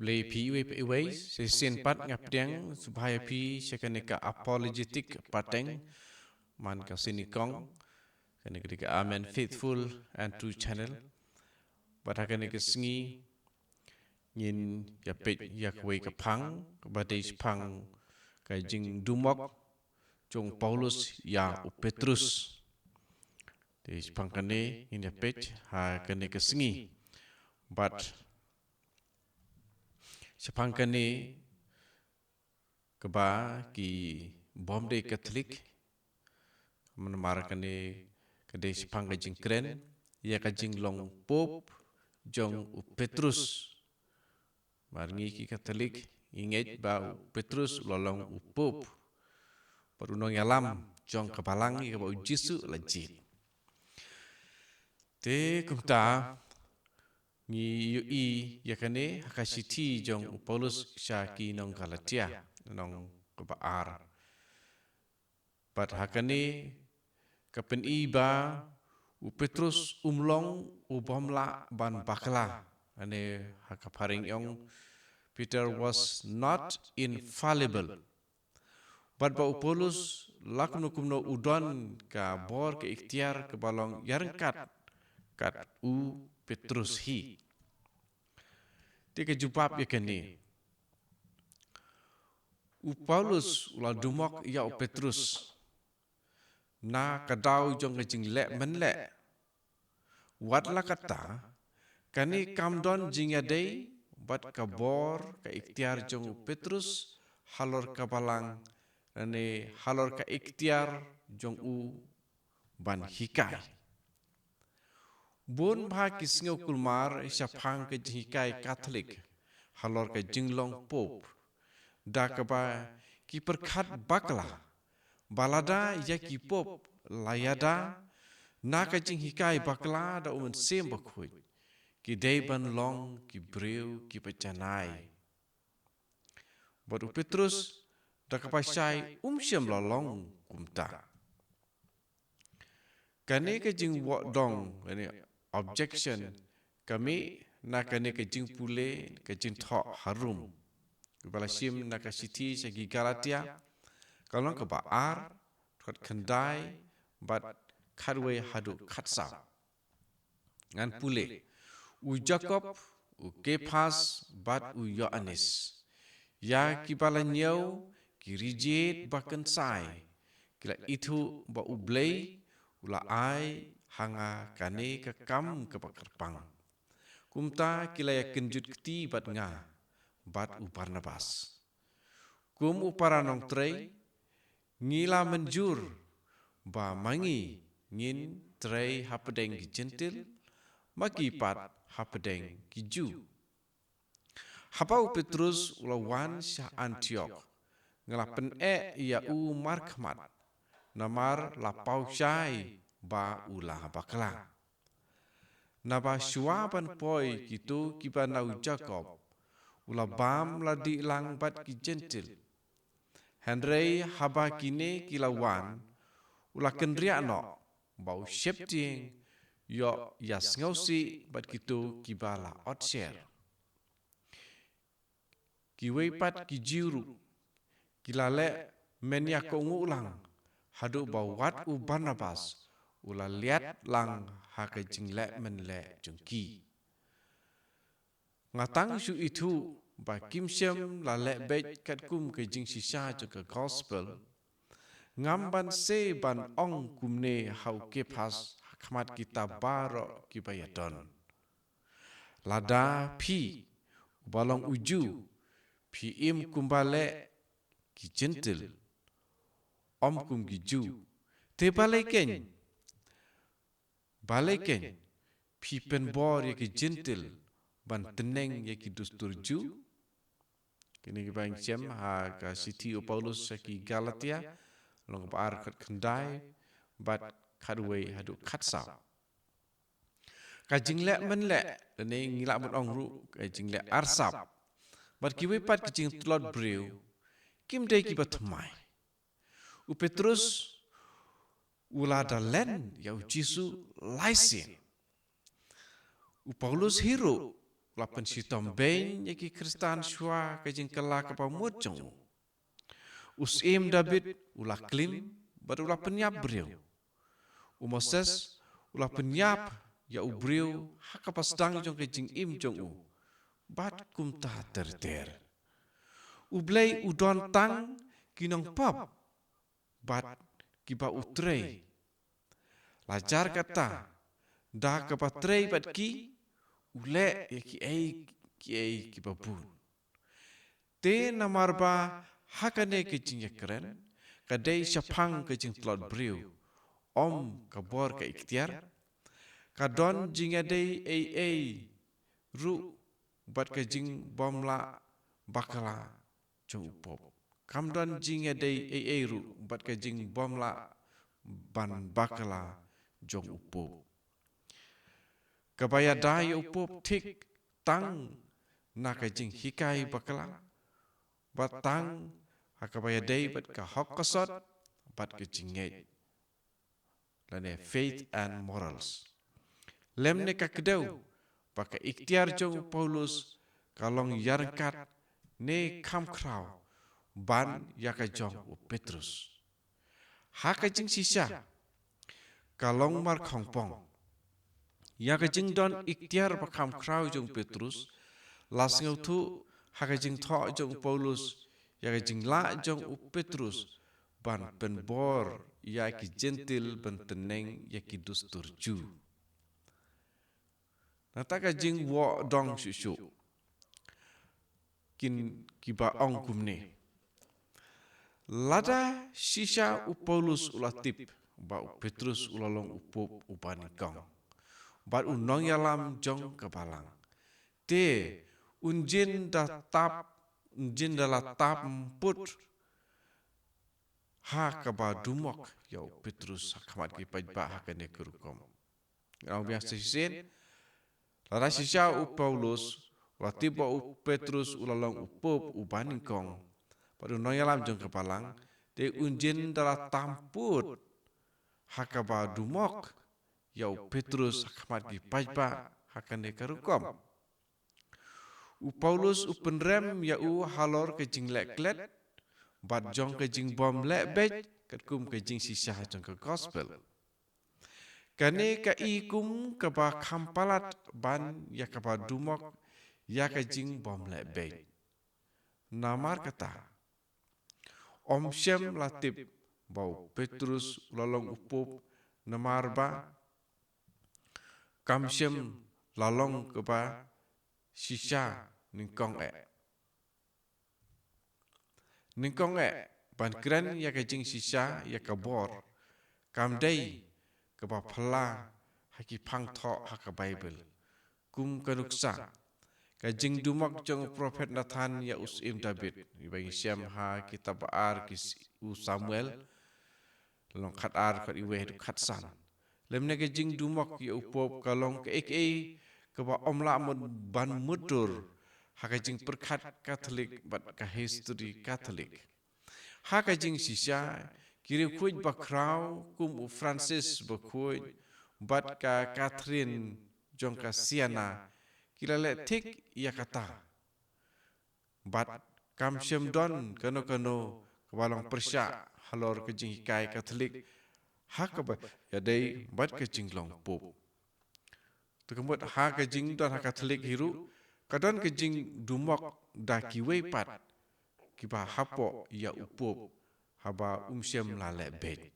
le pi we se sen pat ngap deng supaya pi sekane ka apologetic pateng man ka sinikong kane ka amen faithful and true channel batakane ka sngi ngin ya pe yak we ka phang ba de phang ka jing dumok jong Paulus ya Petrus de phang kane in ya pe ha kane ka sngi but sephang kane keba ki Bombay Catholic menamar kane kade sephang ka jing kren ya ka jing long pop jong Petrus marngi ki Catholic inget ba Petrus lolong pop perunong yalam jong kabalang ka ba Jisu lajit te kumta ni ui yakane hakasiti jong Paulus syaki nong Galatia nong kebaar pat hakane kapen iba Petrus umlong ubomla ban bakla ane hakaparing yong Peter was not infallible but ba Paulus lakno kumno udon ka bor ke ikhtiar ke balong yarengkat kat u Petrus hi tika jubab yakane u Paulus la dumok ya Petrus na kadau jong jing le menle wat la kata kani kamdon jingya dei bat kabor ka ikhtiar jong Petrus halor kabalang ane halor ka ikhtiar jong u ban hikai bon bha kisngeu kulmar syafang ke hikai Catholic halor ka jinglong pop da kaba ki perkhat bakla balada ya ki pop layada na ka jing hikai bakla da umen sem bakhui ki dei ban long ki breu ki pechanai baru Petrus da kapasai syam lolong kumta kane ka jing wo dong kane objection kami na kane ka jing pule ka jing tho harum kepala sim na ka siti segi Galatia kalong ka baar kat khandai bat khadwe hadu khatsa ngan pule u Jacob u Kephas bat u Yohanes ya kipala nyau ki reject bakan sai kila itu ba ublei ula ai hanga kane ka kam ka pakarpang kumta kila ya kenjut keti bat nga bat u Barnabas kum u paranong trei ngila menjur ba mangi ngin trei hapedeng ki gentil maki pat hapedeng ki ju hapau Petrus ulawan syah Antioch ngelapen ya u markmat namar lapau syai ba ulah bakla naba syuaban poi kitu kiba nau Jacob ula bam la di lang bat ki gentil Henry haba kine kilawan ula kendria no bau shepting yo yas ngausi bat kitu kibala otshare kiwe pat ki jiru kilale menya ko ngulang hadu bawat u Barnabas ula liat lang haka jingle menle jungki ngatang su itu ba kimsem la le bet kat kum ke jing sisa ke gospel ngamban se ban ong kumne hau Kephas khmat kita baro kibayadon lada pi balong uju pi im kumbale ki gentil om kum ki ju te baleken pi penbor ya ki gentil ban teneng ya ki dustur ju kini ki bang chem ha ka city o Paulus ki Galatia long par kat khandai bat khadwe hadu khatsa ka jingle menle ne ngila mut ong ru ka jingle arsap bat ki we pat ki jing tlot breu kim dei ki batmai u Petrus ula dalen ya u Jisu laisin u Paulus hero ula pensitom ben yaki Kristan shua kajing kala kapa mojong. Usim David ula klim bat ula penyap beriu. Moses ula penyap ya ubriu hakapa sedang jong kajing im jong u. Bat kumta terter. Ublay udon tang kinong pap. Bat kiba utrei. Lajar kata dah kapa trei bat ki ule ya ki ai kiba bun. Te namarba hakane kajing ya keren kadai syapang kajing telot beriu. Om kabor ka ikhtiar kadon jing adai ai ru bat kajing bomla bakala jong upop. Kamdon jing adai ru bat kajing bomla ban bakala jong upop. Kabaya dai upop tik tang na kajing hikai bakala bat tang hakabaya dai bat ka hokkasot bat kajing ngej. Lane faith and morals. Lemne ka kedau baka ikhtiar jong Paulus kalong yarkat ne kam kraw ban yaka jong Petrus. Haka jing sisa kalong mar khongpong yaka jing don ikhtiar ba kam kraw jong Petrus lasngau tu haka jing tho jong Paulus yaka jing la jong Petrus ban penbor yaki gentil ban teneng yaki dustur ju. Nataka jing wo dong susu kin kiba ong kumne. Lada sisa Paulus ulatip ba Petrus ulalong upop upanikong. Bat unong yalam jong kebalang. Te unjin da tap put ha kaba dumok ya Petrus hakamat ki pajba hakane kerukom. Ngau biasa sin lada sisa Paulus watiba Petrus ulalong upop upanikong. Pada noyalam jong kepalang, te unjin dalam tamput hakaba dumok, yau Petrus hakamat di pajba hakane karukom. Paulus upenrem yau halor kejing leklet, bat jong kejing bom lekbej, ketkum kejing sisa jong ke gospel. Kane ka ikum kaba kampalat ban yakaba dumok, ya kejing bom lekbej. Namar kata, Om Shem latip bau Petrus lalong upop namarba kam Shem lalong keba sisa ningkong ban keren ya kejing sisa ya kabor kam dai keba phala haki pang tho haka Bible kum kanuksa kajing dumak jong Prophet Nathan ya usim David bagi Syam ha kitab ar kis Samuel long khat ar khat iwe khat san lemne kajing dumak ya upop kalong ke ba omla mod ban mudur ha kajing perkhat Katolik bat ka history Katolik ha kajing sisa kiri kuj ba kraw kum Francis ba kuj bat ka Catherine jong ka Siena kila le tik ia kata bat kam Shem don kano kebalong persya halor kejing hikai Katolik hakaba ya dei bat kejing long pop tukembut ha kejing don ha Katolik hiru kadon kejing dumok da kiwe pat kiba hapo ya upop haba Shem la le bet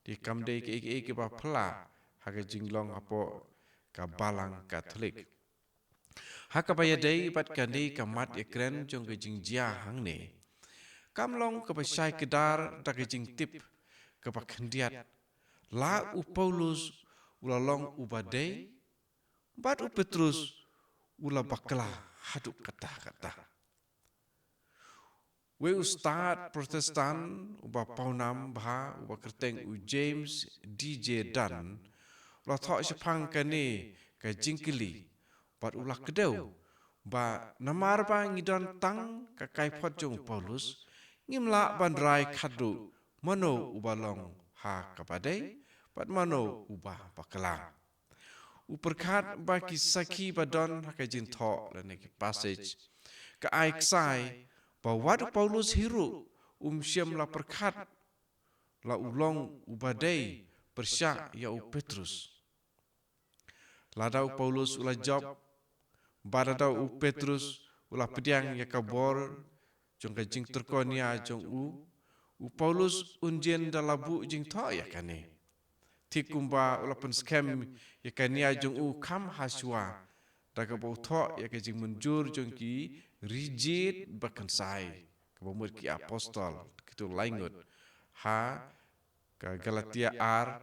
di kam dei ke kiba pla ha kejing long hapo ka balang Katolik. Hakabaya day bat kani kamat ekren jong kejing jia hang ne. Kamlong kepasai kedar da kejing tip kepakendiat. La Paulus ulalong ubadai bat Petrus ula bakla haduk kata-kata. We ustad Protestan uba paunam bah uba kerteng James DJ Dan la thok sepang kani kejing keli. Bat ulah kedau ba namar ba ngidon tang ka kaipot jong Paulus ngimla bandrai khadu mano ubalong ha kapadai bat mano ubah bakala Uperkat baki saki badon haka jing tho dan ki passage ka ai ksai ba wadu Paulus hiru siam la perkat la ulong ubadai persyak ya Petrus. Ladau Paulus ula job badadau Petrus ula pediang ya kabor jong ka jing terkonia jong Paulus unjen dalabu jing tho ya kane. Tikumba ula pen scam ya kania jong kam haswa daga bau tho ya ka jing munjur jong ki rigid bakan sai ka bomur ki apostol kitu laingut ha ka Galatia R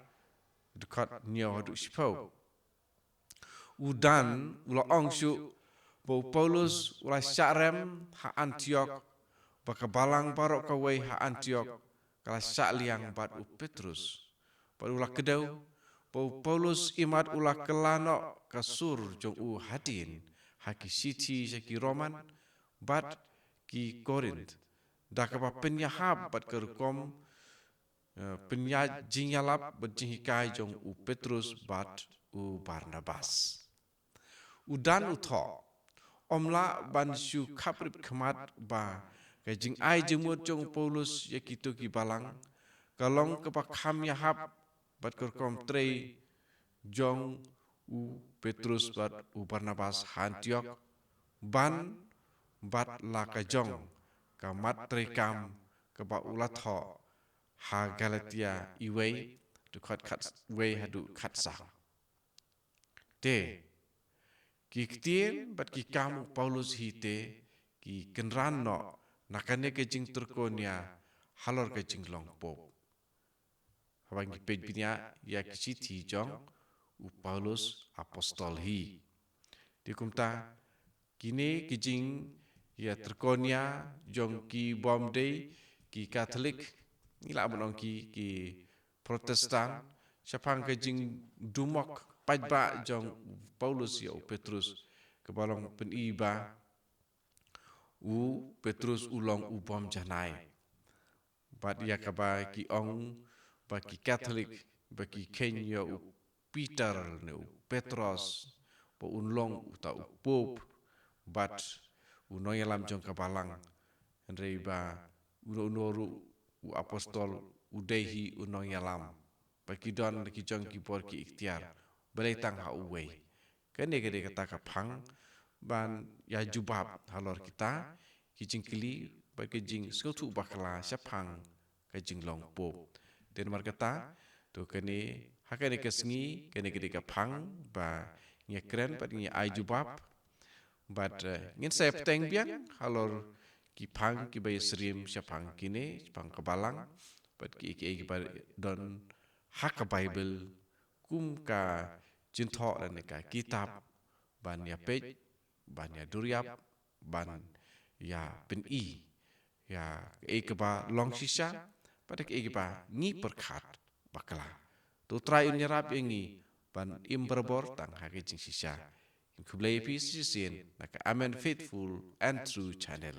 dekat nyo hadu sipau. Udan ula ongsyu bau Paulus ula syarem ha Antiok baka balang barok kawai ha Antiok kala syakliang bat Petrus. Pada ulah kedau, bau Paulus imat ulah kelano kasur jong hadin haki siti saki Roman bat ki Korint. Dakapa penyahab bat kerukom penyajinyalap berjinghikai jong Petrus bat Barnabas. Udan utho omla ban syu kaprip kemat ba kajing ai jemut jong Paulus yakitu ki balang kalong kepak ham yahab bat kerkom trei jong Petrus bat Barnabas Antiok ban bat laka jong kamat trei kam keba ulat ho ha Galatia iwei dekat kat wei hadu katsa te ki ktien bat ki kam Paulus hite ki kenran no nakane ke jing terkonia halor ke jing long pop habang ki pej binya ya kisiti jong Paulus apostol hi dikumta kini kijing ya terkonia jong ki bom day ki Katolik nila abon ki Protestan syapang ke jing dumok pajba jong Paulus ya Petrus kebalong peniba Petrus ulong bom janai bat ya kaba ki ong baki Katolik baki Kenya Peter ne Petros po unlong uta pop bat unoyalam jong kabalang reba unoru apostol udehi unoyalam baki don ki jong ki por ki ikhtiar beletang ha uwei kene gede kata kapang ban ya jubab halor kita kijing kili baki jing skotu bakala syapang kajing long pop den markata to kene hakane kesngi kene gede kapang ba nya kren bat nya ajubab bat ngin sep teng biang halor ki pang ki bay srim syapang kine pang kebalang bat ki don hak Bible kum ka jintho dan ka kitab ban ya pej ban ya duryap ban ya pen i ya keba long sisa pada keba ni perkat bakala to try nyerap ingi ban imberbor tang hake jing sisa kublai fi sisin naka amen faithful and true channel.